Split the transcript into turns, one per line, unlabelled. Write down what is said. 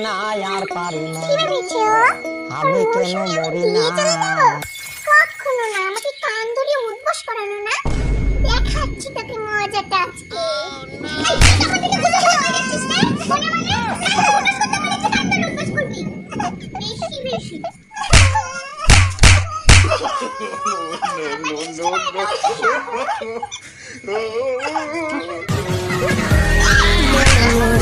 না আর পারি না,
কি ভেবেছো?
আমি কেন মরি না?
কখনো না, আমাকে কান ধরে উঠবস করানো না। দেখাচ্ছি তোকে মজাটা আজকে। এই, তখন থেকে বুঝে বুঝে হয়ে যাচ্ছিস না? মনে মনে উঠবস করতে বলেছে, কান ধরে উঠবস করবি। বেশি বেশি।
no, no, no.